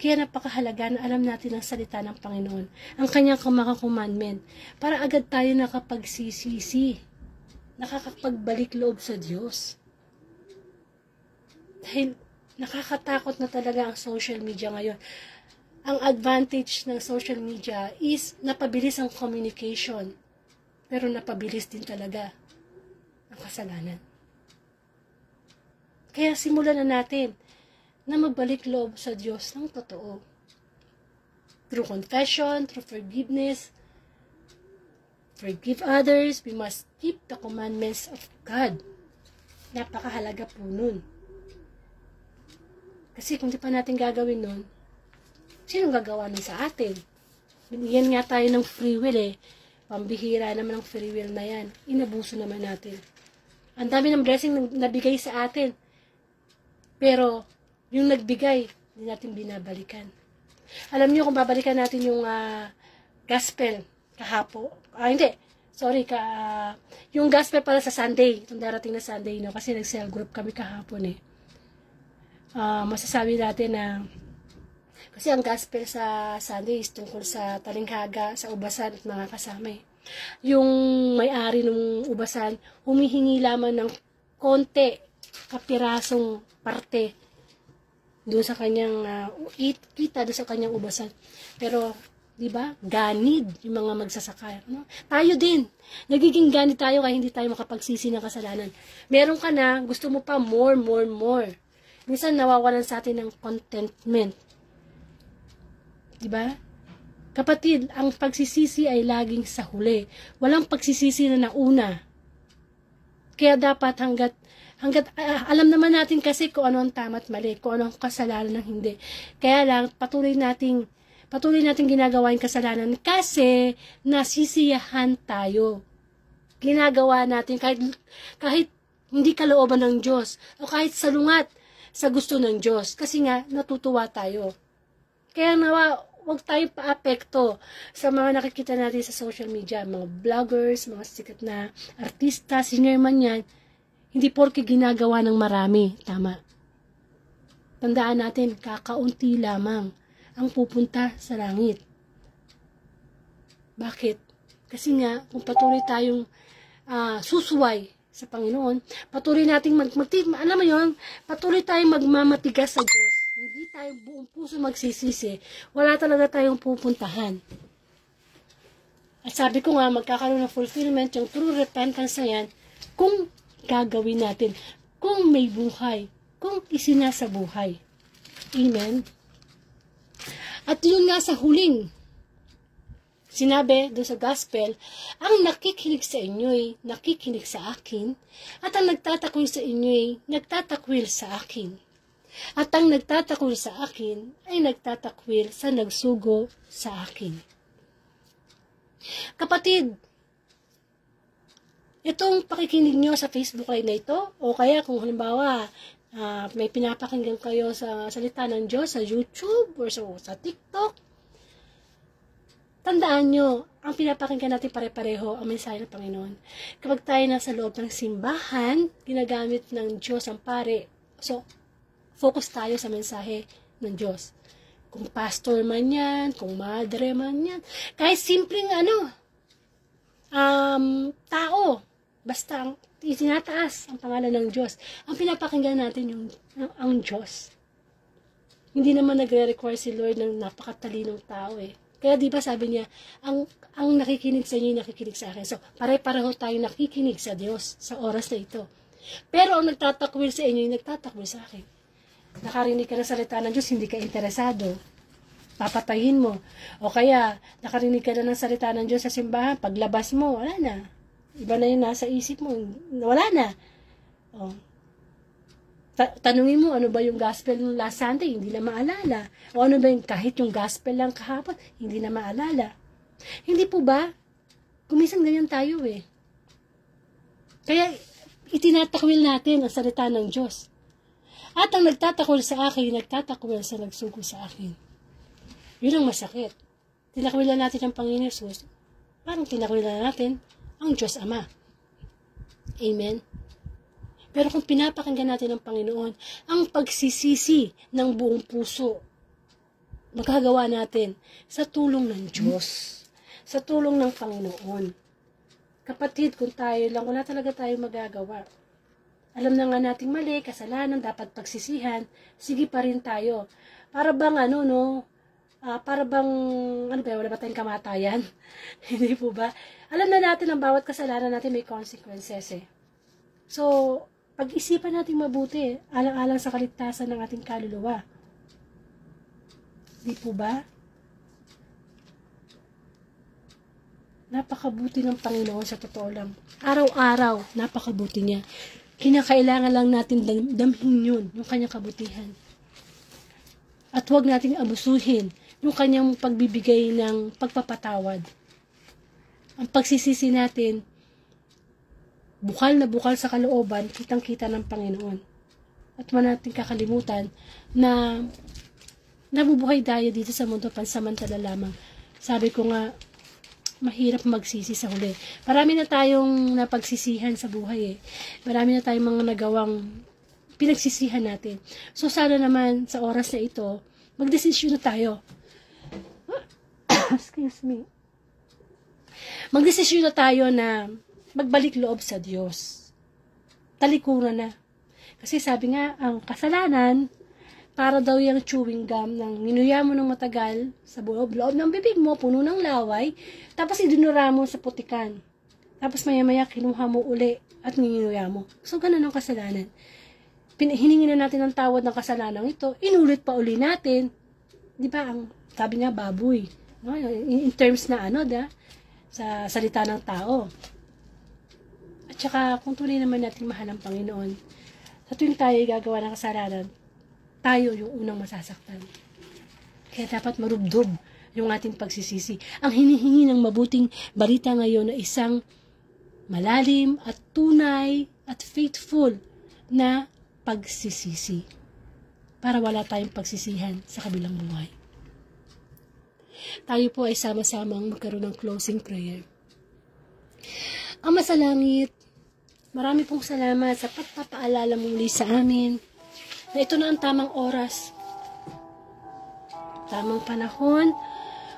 Kaya napakahalaga na alam natin ang salita ng Panginoon, ang kanyang mga commandment, para agad tayo nakapagsisisi, nakakapagbalik loob sa Diyos. Dahil nakakatakot na talaga ang social media ngayon. Ang advantage ng social media is napabilis ang communication, pero napabilis din talaga ang kasalanan. Kaya simulan na natin na magbalik loob sa Diyos ng totoo. Through confession, through forgiveness, forgive others, we must keep the commandments of God. Napakahalaga po nun. Kasi kung di pa natin gagawin nun, sinong gagawa nun sa atin? Binigyan nga tayo ng free will eh. Pambihira naman ang free will na yan. Inabuso naman natin. Ang dami ng blessing na nabigay sa atin. Pero, yung nagbigay, hindi natin binabalikan. Alam niyo kung babalikan natin yung gospel kahapon. Hindi. Sorry, yung gospel para sa Sunday. Itong darating na Sunday, no? Kasi nag-cell group kami kahapon eh. Masasabi natin na kasi ang gospel sa Sunday is tungkol sa talinghaga, sa ubasan at mga kasama eh. Yung may-ari ng ubasan, humihingi lamang ng konti, kapirasong parte doon sa kanyang kita doon sa kanyang ubasan. Pero, di ba? Ganid yung mga magsasaka. No? Tayo din. Nagiging ganid tayo kaya hindi tayo makapagsisi ng kasalanan. Meron ka na, gusto mo pa more. Minsan nawawalan sa atin ng contentment. Di ba? Kapatid, ang pagsisisi ay laging sa huli. Walang pagsisisi na nauna. Kaya dapat hanggat alam naman natin kasi kung ano ang tama at mali, kung ano ang kasalanan ng hindi. Kaya lang, patuloy nating ginagawa yung kasalanan kasi nasisiyahan tayo. Ginagawa natin kahit hindi kalooban ng Diyos o kahit salungat sa gusto ng Diyos. Kasi nga, natutuwa tayo. Kaya huwag tayo paapekto sa mga nakikita natin sa social media, mga vloggers, mga sikat na artista, singer man yan. Hindi porke ginagawa ng marami. Tama. Tandaan natin, kakaunti lamang ang pupunta sa langit. Bakit? Kasi nga, kung patuloy tayong susuway sa Panginoon, patuloy nating alam mo yun, patuloy tayong magmamatigas sa Diyos. Hindi tayo buong puso magsisisi. Wala talaga tayong pupuntahan. At sabi ko nga, magkakaroon ng fulfillment, yung true repentance na yan, kung gagawin natin, kung may buhay, kung isinasabuhay. Amen? At yun nga sa huling, sinabi doon sa gospel, ang nakikinig sa inyo ay nakikinig sa akin, at ang nagtatakwil sa inyo ay nagtatakwil sa akin. At ang nagtatakwil sa akin ay nagtatakwil sa nagsugo sa akin. Kapatid, itong pakikinig nyo sa Facebook Live na ito, o kaya kung halimbawa, may pinapakinggan kayo sa salita ng Diyos sa YouTube or sa TikTok, tandaan nyo, ang pinapakinggan natin pare-pareho ang mensahe ng Panginoon. Kapag tayo nasa loob ng simbahan, ginagamit ng Diyos ang pare. So, focus tayo sa mensahe ng Diyos. Kung pastor man yan, kung madre man yan, kahit simpleng tao, basta itinataas ang pangalan ng Diyos. Ang pinapakinggan natin ang Diyos. Hindi naman nagre-require si Lord ng napakatalinong tao eh. Kaya di ba sabi niya, ang nakikinig sa inyo, nakikinig sa akin. So, pare-pareho tayo nakikinig sa Diyos sa oras na ito. Pero ang nagtatakwil sa inyo, nagtatakwil sa akin. Nakarinig ka ng salita ng Diyos, hindi ka interesado. papatayin mo. O kaya, nakarinig ka na ng salita ng Diyos sa simbahan, paglabas mo, wala na. Iba na yung nasa isip mo, wala na. O, tanungin mo, ano ba yung gospel ng last Sunday, hindi na maalala. O ano ba yung, kahit yung gospel lang kahapon, hindi na maalala. Hindi po ba? Kuminsan ganyan tayo eh. Kaya, itinatakwil natin ang salita ng Diyos. At ang nagtatakwil sa akin, nagtatakwil sa nagsugo sa akin. Yun ang masakit. Tinakwilan natin ang Panginoon Jesus, parang tinakwilan natin ang Diyos Ama. Amen? Pero kung pinapakinggan natin ang Panginoon, ang pagsisisi ng buong puso, magagawa natin sa tulong ng Diyos, sa tulong ng Panginoon. Kapatid, kung tayo lang, wala talaga tayo magagawa. Alam na nga nating mali, kasalanan, dapat pagsisihan, sige pa rin tayo. Para bang para bang, wala ba tayong kamatayan? Hindi po ba? Alam na natin ang bawat kasalanan natin may consequences eh. So, pag-isipan natin mabuti, alang-alang sa kaligtasan ng ating kaluluwa. Di po ba? Napakabuti ng Panginoon sa totoo lang. Araw-araw, napakabuti niya. Kinakailangan lang natin damhin yun, yung kanyang kabutihan. At huwag nating abusuhin yung kanyang pagbibigay ng pagpapatawad. Ang pagsisisi natin, bukal na bukal sa kalooban, kitang-kita ng Panginoon. At wala natin kakalimutan na nabubuhay tayo dito sa mundo pansamantala lamang. Sabi ko nga, mahirap magsisi sa huli. Marami na tayong napagsisihan sa buhay eh. Marami na tayong mga nagawang pinagsisihan natin. So sana naman sa oras na ito, magdesisyon na tayo. Excuse me. Magdesisyon na tayo na magbalik loob sa Diyos. Talikuran na. Kasi sabi nga, ang kasalanan, para daw yung chewing gum ng ninuya mo ng matagal sa loob ng bibig mo, puno ng laway, tapos idinura mo sa putikan. Tapos maya-maya kinuha mo uli at ninuya mo. So, ganun ang kasalanan. Hiningi na natin ang tawad ng kasalanan ito, inulit pa uli natin. Di ba, ang sabi nga baboy, no? In terms na sa salita ng tao. At saka, kung tunay naman natin mahal ang Panginoon, sa tuwing tayo gagawa ng kasalanan, tayo yung unang masasaktan. Kaya dapat marubdob yung ating pagsisisi. Ang hinihingi ng mabuting balita ngayon na isang malalim at tunay at faithful na pagsisisi. Para wala tayong pagsisihan sa kabilang buhay. Tayo po ay sama-samang magkaroon ng closing prayer. Ama sa langit, marami pong salamat sa pagpapaalala muli sa amin na ito na ang tamang oras, tamang panahon,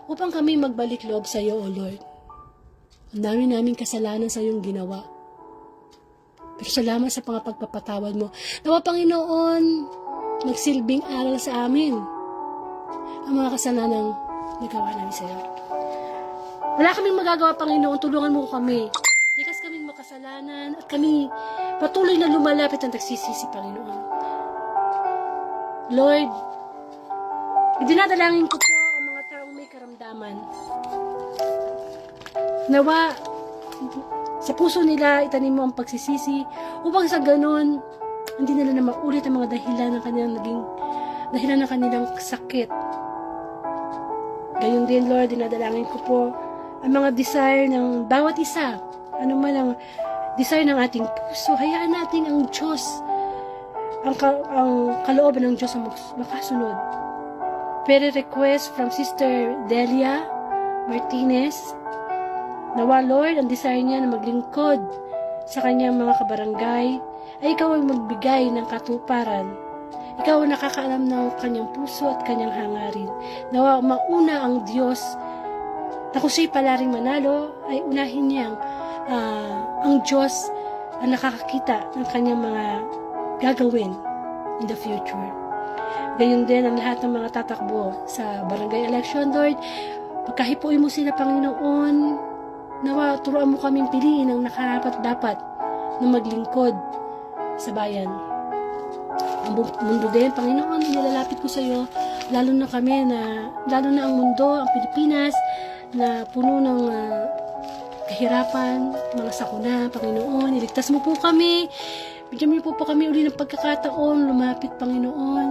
upang kami magbalik loob sa iyo, O Lord. Ang dami naming kasalanan sa iyong ginawa. Pero salamat sa pagpapatawad mo. Nawa, Panginoon, magsilbing aral sa amin ang mga kasalanang nagawa namin sa iyo. Wala kaming magagawa, Panginoon, tulungan mo kami. Likas kaming makasalanan at kami patuloy na lumalapit ang nagsisisi, Panginoon. Lord, dinadalangin ko po ang mga taong may karamdaman. Nawa, sa puso nila itanim mo ang pagsisisi upang sa ganon, hindi nila na maulit ang mga dahilan ng kanilang sakit. Gayon din, Lord, dinadalangin ko po ang mga desire ng bawat isa. Ano man ang desire ng ating puso, hayaan natin ang Diyos, ang kalooban ng Diyos ang makasunod. Pero request from Sister Delia Martinez, nawa, Lord, ang desire niya na maglingkod sa kanyang mga kabarangay, ay ikaw ang magbigay ng katuparan. Ikaw ang nakakaalam ng kanyang puso at kanyang hangarin. Nawa, mauna ang Diyos na kung siya'y palaring manalo, ay unahin niyang ang Diyos ang nakakakita ng kanyang mga gagawin in the future. Gayon din ang lahat ng mga tatakbo sa barangay election, Lord. Pagkahipuin mo sila, Panginoon, nawa, turuan mo kaming piliin ang nakarapat-dapat na maglingkod sa bayan. Ang mundo din, Panginoon, nilalapit ko sa iyo lalo na kami lalo na ang mundo, ang Pilipinas, na puno ng kahirapan, mga sakuna, Panginoon, iligtas mo po kami. Bigyan mo po kami uli ng pagkakataon, lumapit, Panginoon.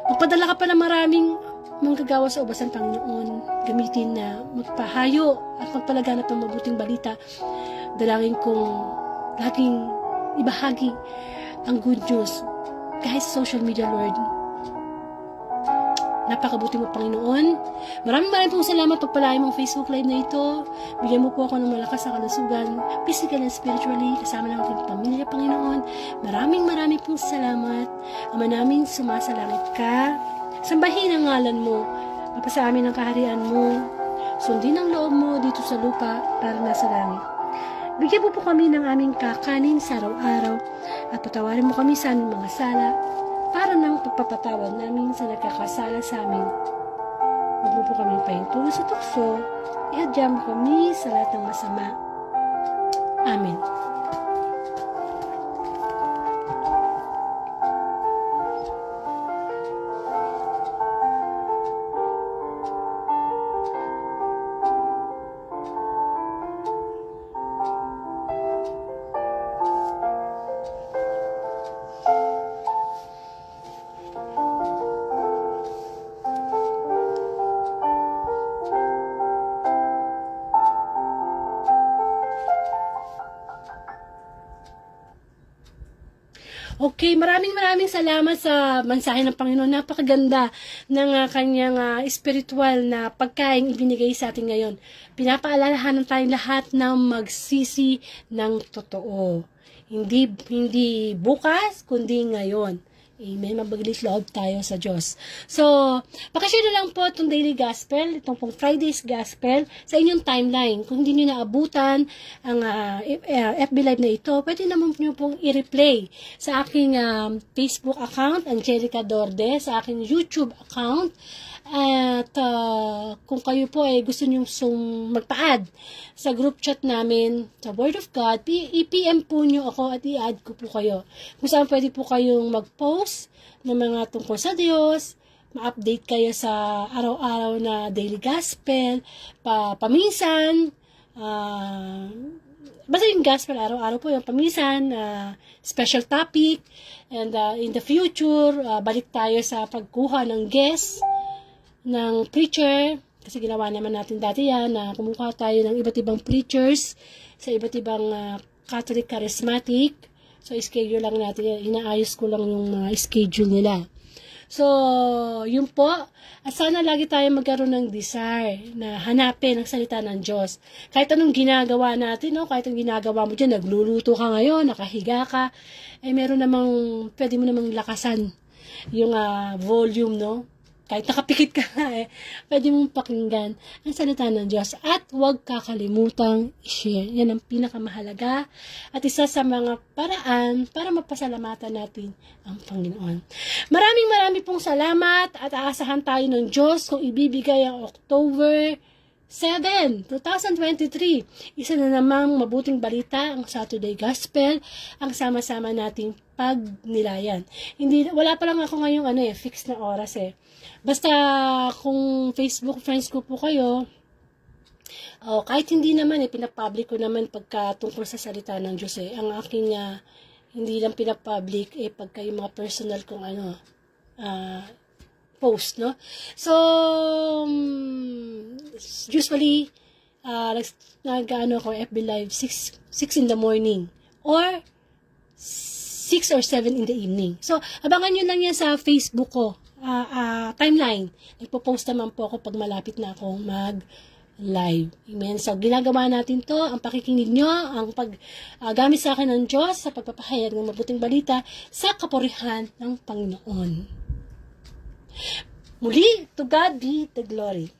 Magpadala ka pa ng maraming manggagawa sa ubasan, Panginoon. Gamitin na magpahayo at magpalaganap ng mabuting balita. Dalangin kong laging ibahagi ang good news kahit sa social media, Lord. Napakabuti mo, Panginoon. Maraming pong salamat. Pagpalain mong Facebook Live na ito. Bigyan mo po ako ng malakas na kalusugan, physical and spiritually, kasama ng aking pamilya, Panginoon. Maraming pong salamat. Ama namin, sumasalangit ka. Sambahin ang ngalan mo. Mapasa amin ang kaharian mo. Sundin ang loob mo dito sa lupa para nasa langit. Bigyan mo po kami ng aming kakanin sa araw-araw at patawarin mo kami sa aming mga sala para ng pagpapatawad namin sa nagkakasala sa amin. Huwag mo po kami pahintulot sa tukso, ihadya mo kami sa lahat ng masama. Amen. Okay, maraming salamat sa mensahe ng Panginoon. Napakaganda ng kanyang spiritual na pagkain ibinigay sa atin ngayon. Pinapaalalahanan tayong lahat na magsisi ng totoo. Hindi bukas, kundi ngayon. Amen. Mabaglit loob tayo sa Diyos. So, pakishare na lang po itong Daily Gospel, itong pong Friday's Gospel sa inyong timeline. Kung hindi nyo naabutan ang FB Live na ito, pwede naman nyo pong i-replay sa aking Facebook account, Angelica Dorde, sa aking YouTube account. At kung kayo po ay gusto nyo magpa-add sa group chat namin sa Word of God, i-PM po nyo ako at i-add ko po kayo. Kung saan pwede po kayong mag-post ng mga tungkol sa Diyos, ma-update kayo sa araw-araw na Daily Gospel, paminsan, basta yung Gospel, araw-araw po yung paminsan, special topic, and in the future, balik tayo sa pagkuha ng guest, ng preacher, kasi ginawa naman natin dati yan, na kumuha tayo ng iba't ibang preachers sa iba't ibang Catholic charismatic. So, schedule lang natin yan. Inaayos ko lang yung mga schedule nila. So, yun po. At sana lagi tayo magkaroon ng desire na hanapin ang salita ng Diyos. Kahit anong ginagawa natin, no? Kahit anong ginagawa mo dyan, nagluluto ka ngayon, nakahiga ka, meron namang, pwede mo namang lakasan yung volume, no? Kahit nakapikit ka na pwede mong pakinggan ang salita ng Diyos. At huwag kakalimutang i-share. Yan ang pinakamahalaga at isa sa mga paraan para mapasalamatan natin ang Panginoon. Maraming pong salamat at aasahan tayo ng Diyos kung ibibigay ang October 7, 2023. Isa na namang mabuting balita ang Saturday Gospel, ang sama-sama nating pagnilayan. Wala pa lang ako ngayong fixed na oras Basta kung Facebook friends ko po kayo, kahit hindi naman pinapublic ko naman pagka tungkol sa salita ng Diyos Ang aking hindi lang pinapublic pagka yung mga personal kong post, no? So, usually, nag-ano ako FB Live 6 in the morning or 6 or 7 in the evening. So, abangan nyo lang yan sa Facebook ko, timeline. Nagpo-post naman po ako pag malapit na akong mag-live. Amen. So, ginagawa natin to, ang pakikinig nyo, ang paggamit sa akin ng Diyos sa pagpapahayag ng mabuting balita sa kapurihan ng Panginoon. Muli, to God be the glory.